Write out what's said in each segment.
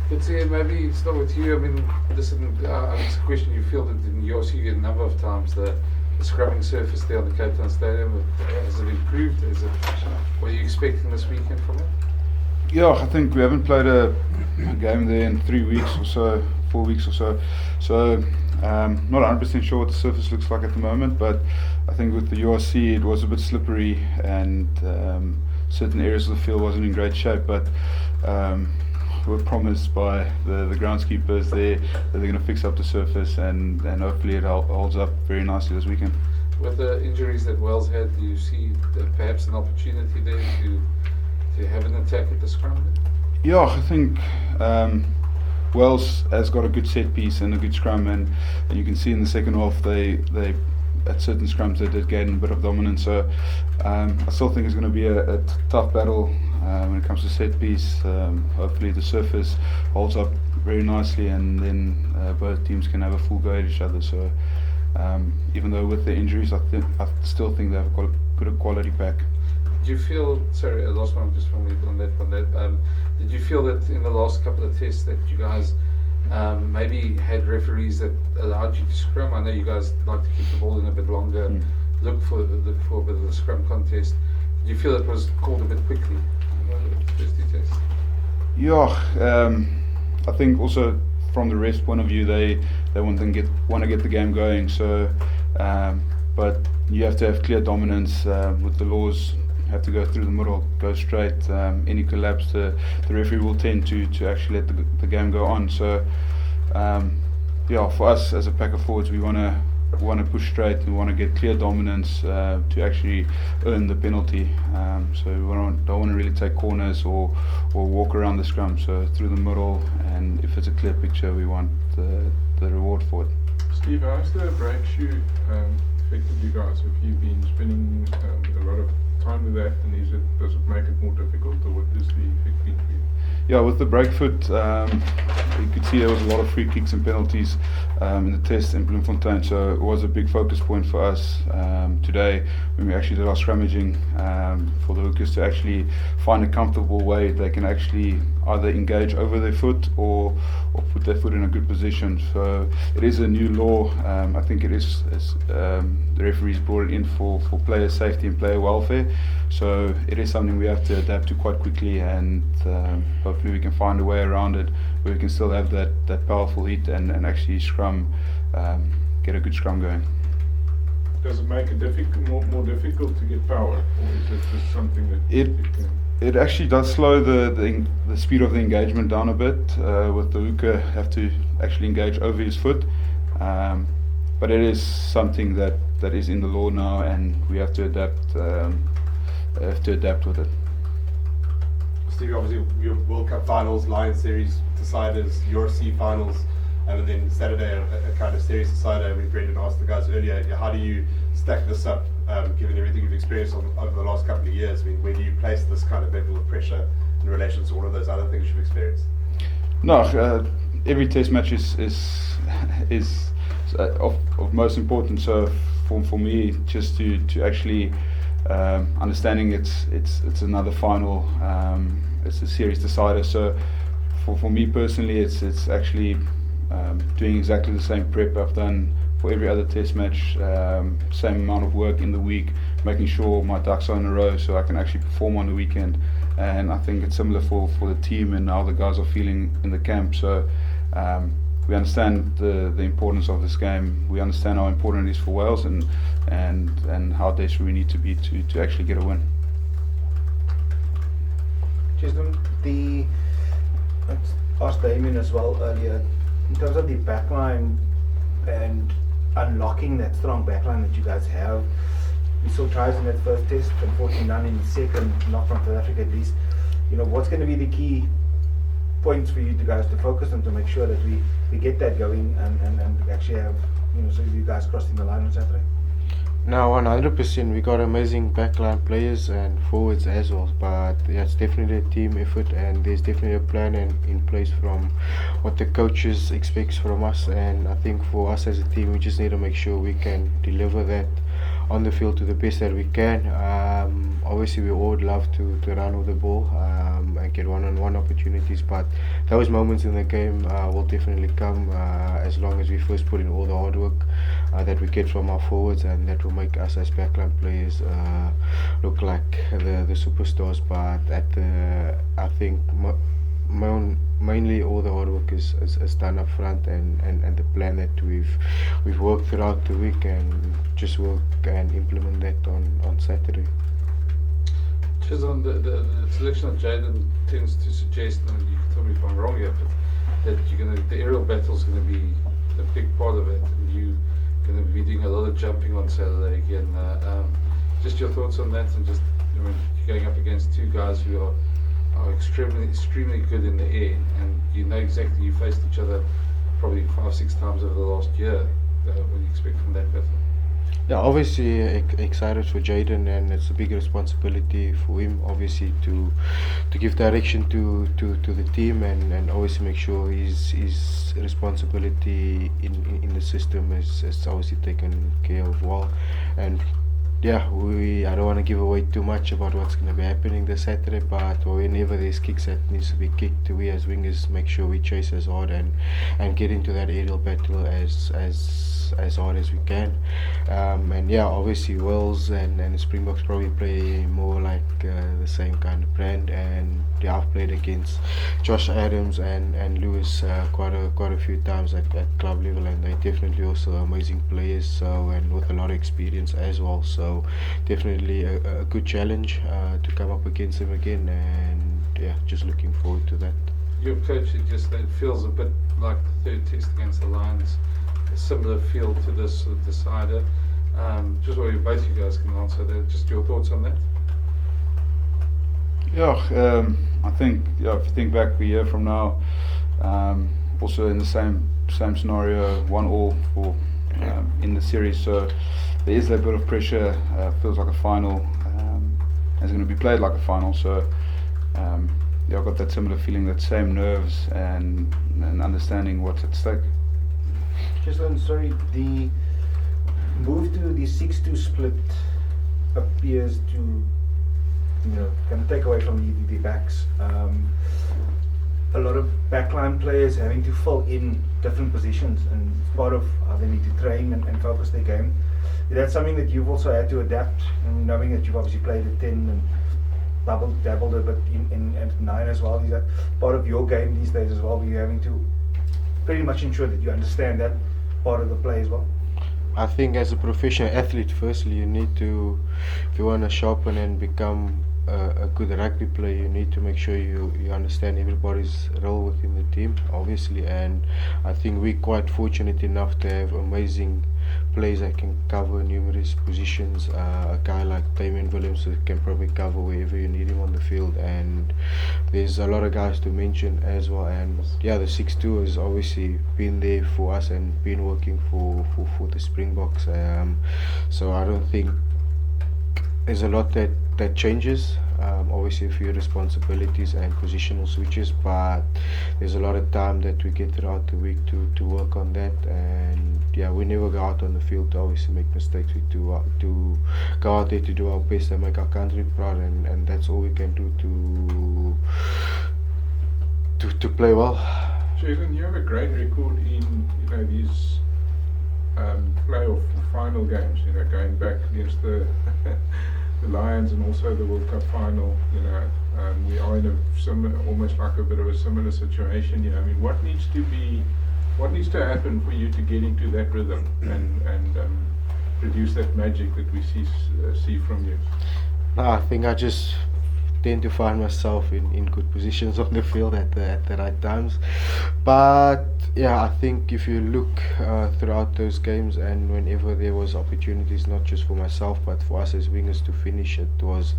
Let's see, maybe start with you. I mean, this is a question you fielded in your CV a number of times. The scrubbing surface there on the Cape Town Stadium, has it improved? What are you expecting this weekend from it? Yeah, I think we haven't played a game there in 3 weeks or so, 4 weeks or so. So, not 100% sure what the surface looks like at the moment, but I think with the URC it was a bit slippery and certain areas of the field wasn't in great shape. But we were promised by the groundskeepers there that they're going to fix up the surface and hopefully it holds up very nicely this weekend. With the injuries that Wells had, do you see perhaps an opportunity there to have an attack at the scrum? Yeah, I think Wells has got a good set piece and a good scrum, and you can see in the second half they at certain scrums they did gain a bit of dominance. So I still think it's going to be a tough battle when it comes to set piece. Hopefully the surface holds up very nicely, and then both teams can have a full go at each other. So even though with the injuries, I still think they have got a good quality pack. Did you feel, sorry, I lost one just from me on that. Did you feel that in the last couple of tests that you guys maybe had referees that allowed you to scrum? I know you guys like to keep the ball in a bit longer, look for a bit of a scrum contest. Did you feel it was called a bit quickly? First two tests. Yeah, I think also from the refs' point of view, they want to get the game going. So, but you have to have clear dominance with the laws. Have to go through the middle, go straight. Any collapse, the referee will tend to actually let the game go on. So, yeah, for us as a pack of forwards, we want to push straight. We want to get clear dominance to actually earn the penalty. So we don't want to really take corners or walk around the scrum. So through the middle, and if it's a clear picture, we want the reward for it. Steve, how's the break shoe affected you guys? Have you been spending a lot of time with that, and does it make it more difficult, or what is the effect been for you? Yeah, with the break foot, you could see there was a lot of free kicks and penalties in the test in Bloemfontein, so it was a big focus point for us today when we actually did our scrummaging for the hookers to actually find a comfortable way they can actually either engage over their foot or put their foot in a good position. So it is a new law. I think it is the referees brought it in for player safety and player welfare. So it is something we have to adapt to quite quickly, and hopefully we can find a way around it where we can still have that powerful hit and actually scrum, get a good scrum going. Does it make it more difficult to get power, or is it just something that it actually does slow the speed of the engagement down a bit, with the hooker have to actually engage over his foot, but it is something that is in the law now, and we have to adapt with it. Steve, obviously your World Cup finals, Lions Series deciders, URC finals, and then Saturday a kind of series decider. Brendan asked the guys earlier, how do you stack this up, given everything you've experienced over the last couple of years? I mean, where do you place this kind of level of pressure in relation to all of those other things you've experienced? No, every test match is of most importance. So for me, just to actually understanding it's another final, it's a series decider. So for me personally, it's actually doing exactly the same prep I've done for every other test match, same amount of work in the week, making sure my ducks are in a row so I can actually perform on the weekend. And I think it's similar for the team and how the guys are feeling in the camp. So we understand the importance of this game. We understand how important it is for Wales, and how desperate we need to be to actually get a win. Cheslin, I asked Damien as well earlier, in terms of the backline and unlocking that strong backline that you guys have. We saw tries in that first test, unfortunately none in the second, not from South Africa at least. What's going to be the key points for you guys to focus on to make sure that we get that going and actually have, so you guys crossing the line on Saturday? No, 100%. We got amazing backline players and forwards as well, but yeah, it's definitely a team effort, and there's definitely a plan in place from what the coaches expects from us. And I think for us as a team, we just need to make sure we can deliver that on the field to the best that we can. Obviously, we all would love to run with the ball and get one-on-one opportunities, but those moments in the game will definitely come as long as we first put in all the hard work that we get from our forwards, and that will make us as backline players look like the superstars. But I think mainly all the hard work is done up front, and the plan that we've worked throughout the week, and just work and implement that on Saturday. Cheslin, the selection of Jaden tends to suggest, and you can tell me if I'm wrong here, but that the aerial battle is going to be a big part of it, and you're going to be doing a lot of jumping on Saturday again. Just your thoughts on that, and just you're going up against two guys who are extremely good in the air, and you know exactly you faced each other probably 5-6 times over the last year. What do you expect from that battle? Yeah, obviously excited for Jaden, and it's a big responsibility for him, obviously, to give direction to the team, and obviously make sure his responsibility in the system is obviously taken care of well. And yeah, I don't want to give away too much about what's going to be happening this Saturday, but whenever there's kicks that needs to be kicked, we as wingers make sure we chase as hard and get into that aerial battle as hard as we can. And yeah, obviously Wales and Springboks probably play more like the same kind of brand, and yeah, I've played against Josh Adams and Lewis quite a few times at club level, and they're definitely also amazing players, so, and with a lot of experience as well, so definitely a good challenge to come up against them again, and yeah, just looking forward to that. Your coach, it feels a bit like the third test against the Lions, a similar feel to this sort of decider. Just what both you guys can answer that, just your thoughts on that. Yeah, I think if you think back a year from now, also in the same scenario, 1-1 for in the series, so there is a bit of pressure. Feels like a final, and it's going to be played like a final. So yeah, I've got that similar feeling, that same nerves and understanding what's at stake. Cheslin, sorry, the move to the 6-2 split appears to, kind of take away from the backs. A lot of backline players having to fill in different positions, and it's part of how they need to train and focus their game. Is that something that you've also had to adapt, and knowing that you've obviously played at 10 and dabbled a bit at 9 as well? Is that part of your game these days as well, where you're having to pretty much ensure that you understand that part of the play as well? I think as a professional athlete, firstly, you need to, if you want to sharpen and become a good rugby player, you need to make sure you understand everybody's role within the team, obviously. And I think we're quite fortunate enough to have amazing players that can cover numerous positions. A guy like Damien Williams can probably cover wherever you need him on the field, and there's a lot of guys to mention as well. And yeah, the 6-2 has obviously been there for us and been working for the Springboks. So I don't think there's a lot that changes. Obviously a few responsibilities and positional switches, but there's a lot of time that we get throughout the week to work on that. And yeah, we never go out on the field to obviously make mistakes. We do to go out there to do our best and make our country proud, and that's all we can do to play well. Cheslin, you have a great record in these playoff final games, going back against the the Lions and also the World Cup final. We are in almost like a bit of a similar situation. What needs to happen for you to get into that rhythm and produce that magic that we see from you? No, I think I just tend to find myself in good positions on the field at the right times. But yeah, I think if you look throughout those games, and whenever there was opportunities, not just for myself but for us as wingers to finish, it was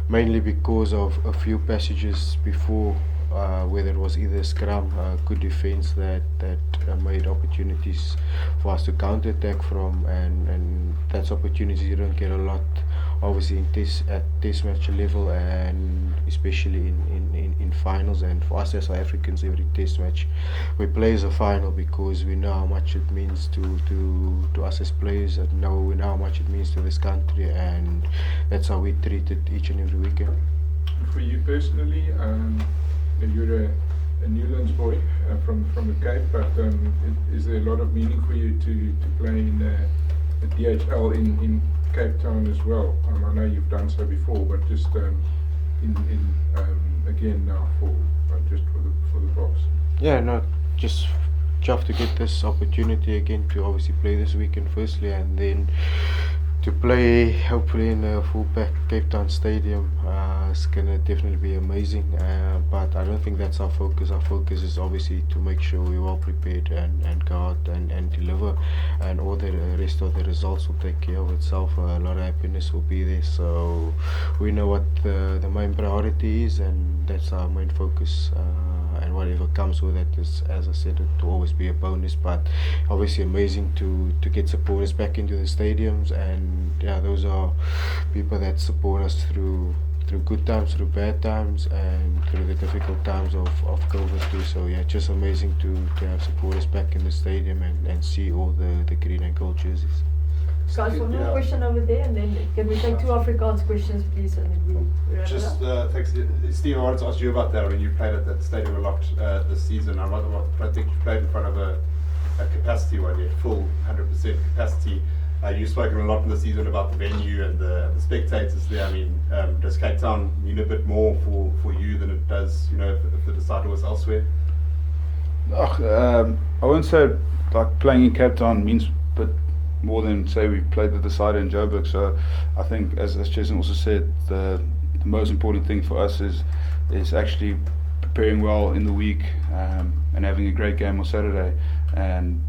mainly because of a few passages before, whether it was either scrum, good defence that made opportunities for us to counter-attack from, and that's opportunities you don't get a lot obviously at test match level, and especially in finals. And for us as South Africans, every test match we play as a final, because we know how much it means to us as players, and we know how much it means to this country, and that's how we treat it each and every weekend. For you personally, you're a Newlands boy from the Cape, but is there a lot of meaning for you to play in the DHL in Cape Town as well? I know you've done so before, but just again now for the Boks. Yeah, no, just chuffed to get this opportunity again to obviously play this weekend firstly, and then to play hopefully in a full pack Cape Town stadium. It's gonna definitely be amazing, but I don't think that's our focus. Our focus is obviously to make sure we're well prepared and go out and deliver, and all the rest of the results will take care of itself. A lot of happiness will be there, so we know what the main priority is, and that's our main focus, and whatever comes with it is, as I said, it will always be a bonus. But obviously amazing to get supporters back into the stadiums, and yeah, those are people that support us through good times, through bad times, and through the difficult times of COVID too. So yeah, just amazing to have supporters back in the stadium and see all the green and gold jerseys. Guys, one more question over there, and then can we take 2 Afrikaans questions, please, and then we wrap Just it up. thanks, Steve. I wanted to ask you about that. I mean, you played at that stadium a lot this season. I think you played in front of a capacity one, yet full 100% capacity. You've spoken a lot in the season about the venue and the spectators there. I mean, does Cape Town mean a bit more for you than it does, if the decider was elsewhere? I wouldn't say like playing in Cape Town means a bit more than say we played the decider in Joburg. So I think, as Cheslin also said, the most important thing for us is actually preparing well in the week, and having a great game on Saturday, and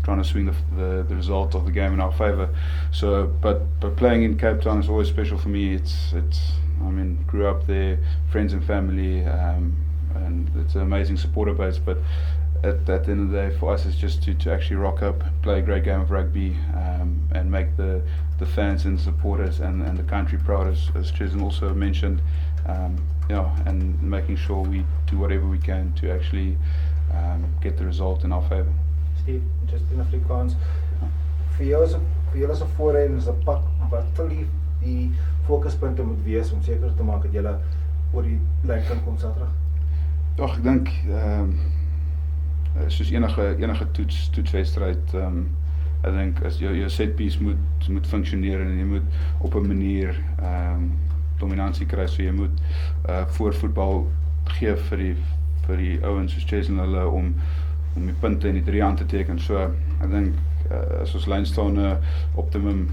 trying to swing the result of the game in our favour. So, but playing in Cape Town is always special for me. It's I mean, grew up there, friends and family, and it's an amazing supporter base. But at the end of the day, for us, it's just to actually rock up, play a great game of rugby, and make the fans and supporters and the country proud, as Cheslin also mentioned. And making sure we do whatever we can to actually get the result in our favour. Steve, just in Afrikaans. Vir julle as 'n voorheen is 'n pak wat die fokuspunte moet wees om seker te maak dat julle oor die lyn kan kom Saterdag. Ag, ek dink soos enige toetswedstryd, ek dink as jou set piece moet funksioneer, en jy moet op 'n manier dominansie kry, so jy moet voor voetbal gee vir die ouens soos Cheslin hulle om die punte in die 3 aan te teken. So ek dink as ons lynstane optimum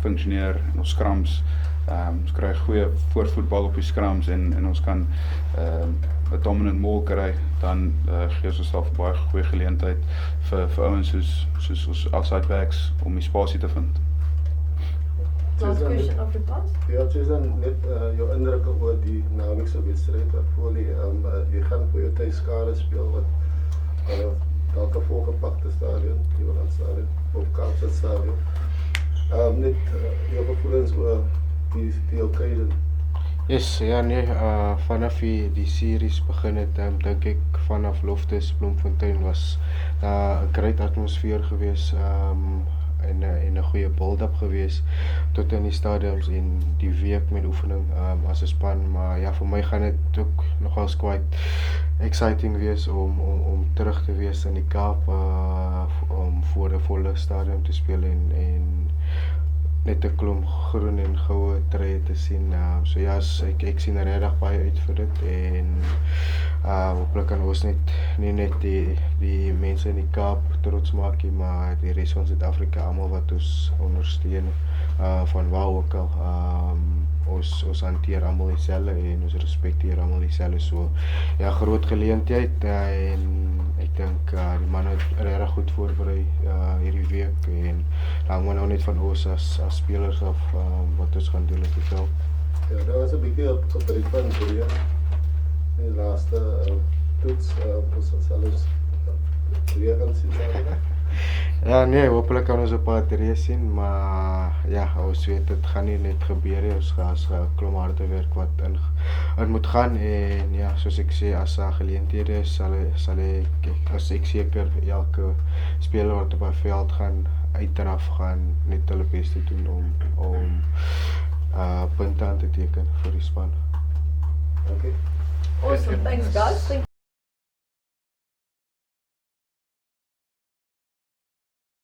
funksioneer in ons scrums, ons kry goeie voorvoetbal op die scrums, en ons kan 'n dominant maul kry, dan gee ons onsself 'n baie goeie geleentheid vir ouens soos ons outside backs om die spasie te vind. Last question, Afrikaans. Ja, Cheslin, net jou indrukke oor die naweekse wedstryd wat voor lê. Jy gaan vir jou tuiskade speel wat dalk 'n volgepakte stadion, Nieuweland stadion of Kaapstad stadion. Net jou gevoelens oor die occasion. Yes, ja nee, vanaf die series begin het, dink ek vanaf Loftus, Bloemfontein was 'n great atmosfeer gewees, en 'n goeie build-up gewees tot in die stadiums en die week met oefening as 'n span. Maar ja, vir my gaan dit ook nogals quite exciting wees om terug te wees in die Kaap, om voor 'n volle stadium te speel en net 'n klomp groen en goue treë te sien. So ja, ek sien regtig baie uit vir dit, en hopelik kan ons nie net die mense in die Kaap trots maak nie, maar die res van Suid-Afrika, almal wat ons ondersteun, van waar ook al. Ons hanteer almal dieselfde en ons respekteer almal dieselfde. So ja, groot geleentheid, en ek dink die manne het regtig goed voorberei hierdie week, en hang maar nou net van ons as spelers af wat ons gaan doen op die veld. Ja, daar was 'n bietjie op die punt hier. In die laaste toets, ons selfs weer gaan sien. Ja, nee, hopelijk kan ons een paar trees zien, maar ja, ons weet het gaat niet net gebeuren. Ons gaan klomp harde werk wat in moet gaan. En ja, zoals ik zei, als er geleenthede is, als ik zeker elke speler wat op het veld gaan, uit en af gaan, net hulle best te doen om punten aan te tekenen voor die span. Dankie. Awesome, thanks guys. Thank